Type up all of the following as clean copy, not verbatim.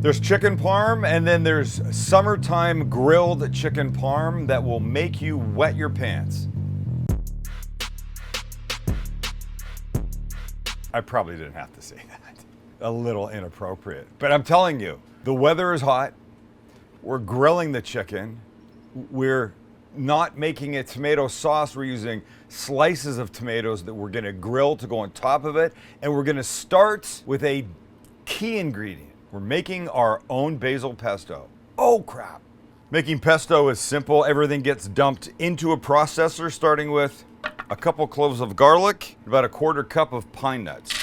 There's chicken parm, and then there's summertime grilled chicken parm that will make you wet your pants. I probably didn't have to say that. A little inappropriate. But I'm telling you, the weather is hot. We're grilling the chicken. We're not making a tomato sauce. We're using slices of tomatoes that we're gonna grill to go on top of it. And we're gonna start with a key ingredient. We're making our own basil pesto. Oh crap. Making pesto is simple. Everything gets dumped into a processor, starting with a couple cloves of garlic, about a quarter cup of pine nuts.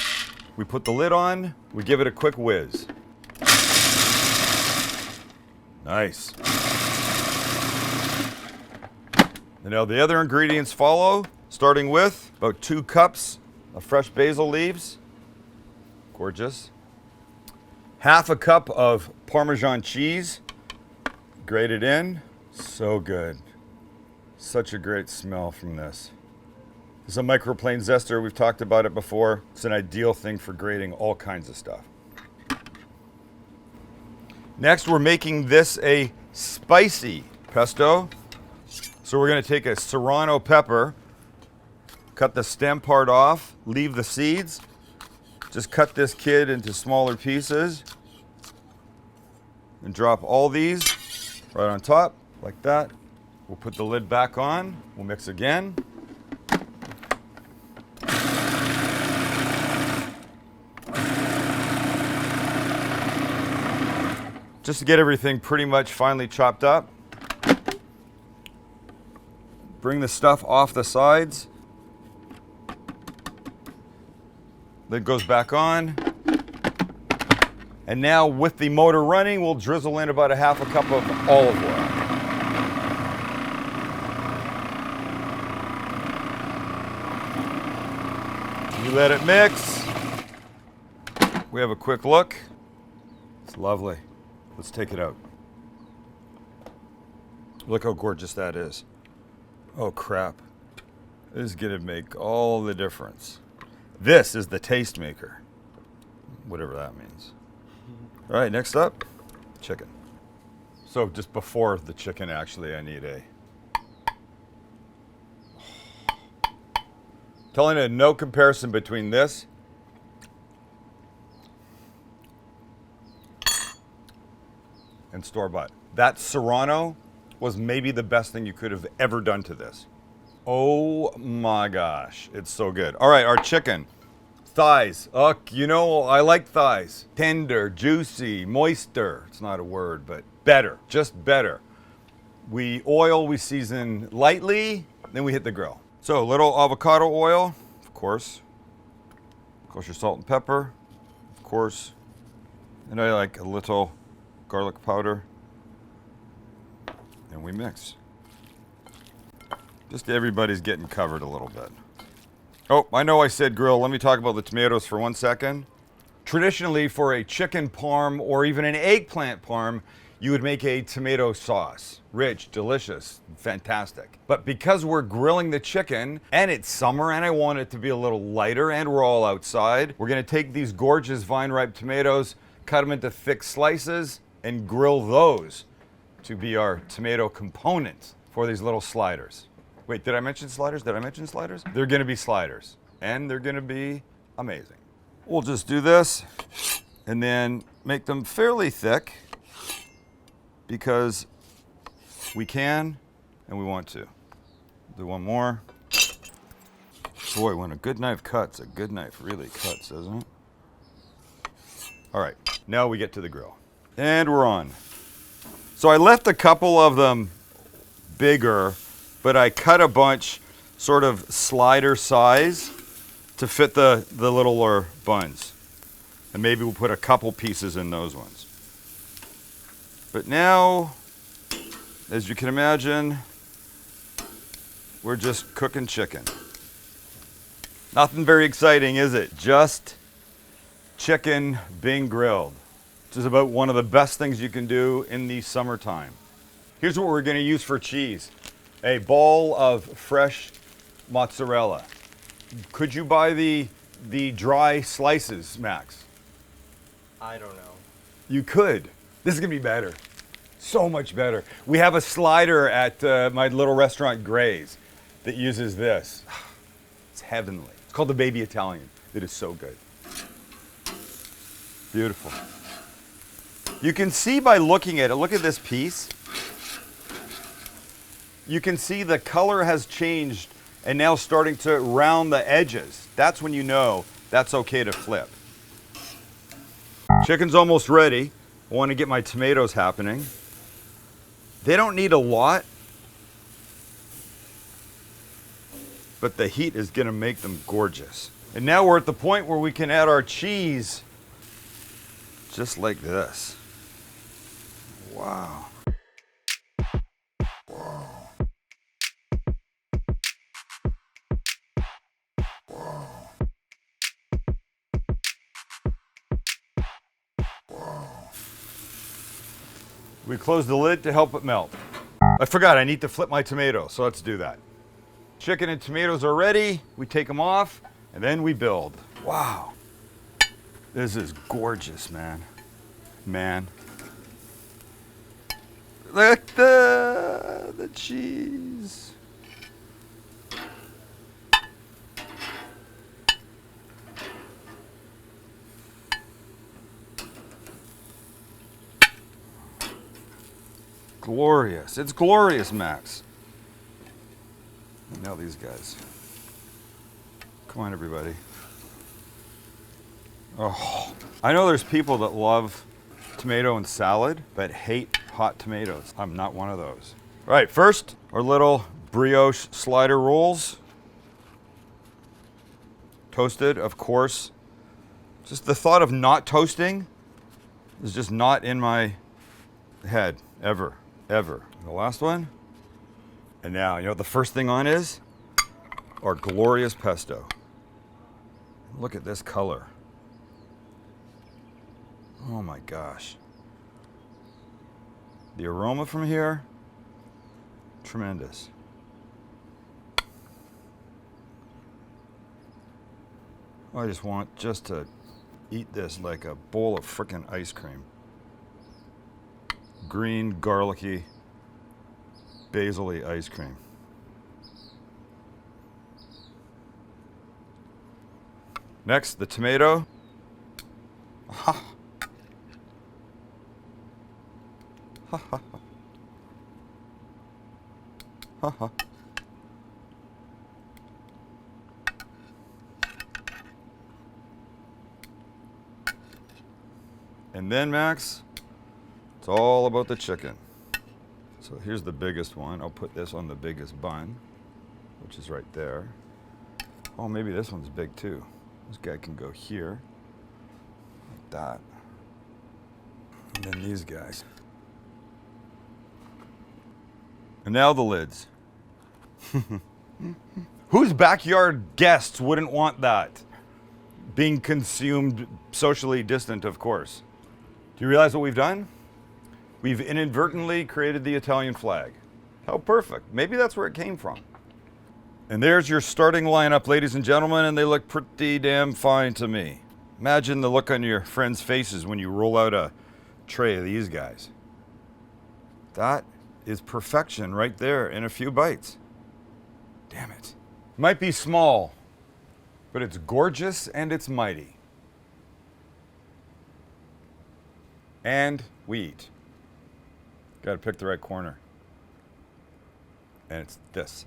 We put the lid on, we give it a quick whiz. Nice. And now the other ingredients follow, starting with about 2 cups of fresh basil leaves. Gorgeous. Half a cup of Parmesan cheese, grated in. So good. Such a great smell from this. This is a microplane zester. We've talked about it before. It's an ideal thing for grating all kinds of stuff. Next, we're making this a spicy pesto. So we're gonna take a Serrano pepper, cut the stem part off, leave the seeds. Just cut this kid into smaller pieces and drop all these right on top, like that. We'll put the lid back on. We'll mix again. Just to get everything pretty much finely chopped up. Bring the stuff off the sides. Lid goes back on. And now with the motor running, we'll drizzle in about a half a cup of olive oil. You let it mix. We have a quick look. It's lovely. Let's take it out. Look how gorgeous that is. Oh crap. This is gonna make all the difference. This is the taste maker, whatever that means. All right, next up, chicken. So just before the chicken, actually, I need a... Telling you, no comparison between this and store-bought. That Serrano was maybe the best thing you could have ever done to this. Oh my gosh, it's so good. All right, our chicken. Thighs. You know, I like thighs. Tender, juicy, moister. It's not a word, but better, just better. We season lightly, then we hit the grill. So a little avocado oil, of course. Of course, your salt and pepper, of course. And I like a little garlic powder. And we mix. Just everybody's getting covered a little bit. Oh, I know I said grill. Let me talk about the tomatoes for 1 second. Traditionally, for a chicken parm or even an eggplant parm, you would make a tomato sauce. Rich, delicious, fantastic. But because we're grilling the chicken, and it's summer, and I want it to be a little lighter, and we're all outside, we're gonna take these gorgeous vine-ripe tomatoes, cut them into thick slices, and grill those to be our tomato component for these little sliders. Wait, did I mention sliders? Did I mention sliders? They're gonna be sliders, and they're gonna be amazing. We'll just do this, and then make them fairly thick, because we can, and we want to. Do one more. Boy, when a good knife cuts, a good knife really cuts, doesn't it? All right, now we get to the grill. And we're on. So I left a couple of them bigger, but I cut a bunch sort of slider size to fit the littler buns. And maybe we'll put a couple pieces in those ones. But now, as you can imagine, we're just cooking chicken. Nothing very exciting, is it? Just chicken being grilled, which is about one of the best things you can do in the summertime. Here's what we're gonna use for cheese. A ball of fresh mozzarella. Could you buy the dry slices, Max? I don't know. You could. This is gonna be better. So much better. We have a slider at my little restaurant Gray's that uses this. It's heavenly. It's called the Baby Italian. It is so good. Beautiful. You can see by looking at it, look at this piece. You can see the color has changed and now starting to round the edges. That's when you know that's okay to flip. Chicken's almost ready. I want to get my tomatoes happening. They don't need a lot, but the heat is gonna make them gorgeous. And now we're at the point where we can add our cheese just like this. Wow. Wow. Wow. Wow. We close the lid to help it melt. I forgot, I need to flip my tomato, so let's do that. Chicken and tomatoes are ready. We take them off, and then we build. Wow. This is gorgeous, man. Man. Look at the cheese. Glorious. It's glorious, Max. Now these guys. Come on, everybody. Oh, I know there's people that love tomato and salad, but hate hot tomatoes. I'm not one of those. All right, first, our little brioche slider rolls. Toasted, of course. Just the thought of not toasting is just not in my head, ever, ever. The last one. And now, you know what the first thing on is? Our glorious pesto. Look at this color. Oh my gosh. The aroma from here, tremendous. I just want to eat this like a bowl of frickin' ice cream. Green, garlicky, basil-y ice cream. Next, the tomato. Ha. Ha ha ha. Ha ha. And then, Max, it's all about the chicken. So here's the biggest one. I'll put this on the biggest bun, which is right there. Oh, maybe this one's big too. This guy can go here, like that. And then these guys. And now the lids. Whose backyard guests wouldn't want that? Being consumed socially distant, of course. Do you realize what we've done? We've inadvertently created the Italian flag. How perfect. Maybe that's where it came from. And there's your starting lineup, ladies and gentlemen, and they look pretty damn fine to me. Imagine the look on your friends' faces when you roll out a tray of these guys. That is perfection right there in a few bites. Damn it. Might be small, but it's gorgeous and it's mighty. And we eat. Got to pick the right corner. And it's this.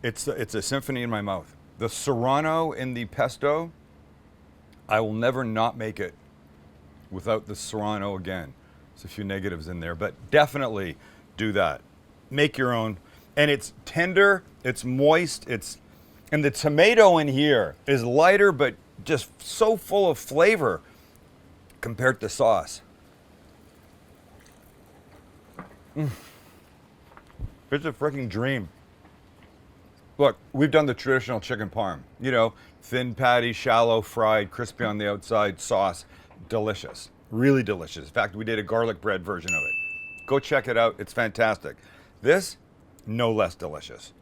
It's a symphony in my mouth. The Serrano in the pesto, I will never not make it without the Serrano again. There's a few negatives in there, but definitely do that. Make your own. And it's tender, it's moist, and the tomato in here is lighter, but just so full of flavor compared to sauce. It's a freaking dream. Look, we've done the traditional chicken parm. You know, thin patty, shallow, fried, crispy on the outside, sauce. Delicious. Really delicious. In fact, we did a garlic bread version of it. Go check it out. It's fantastic. This, no less delicious.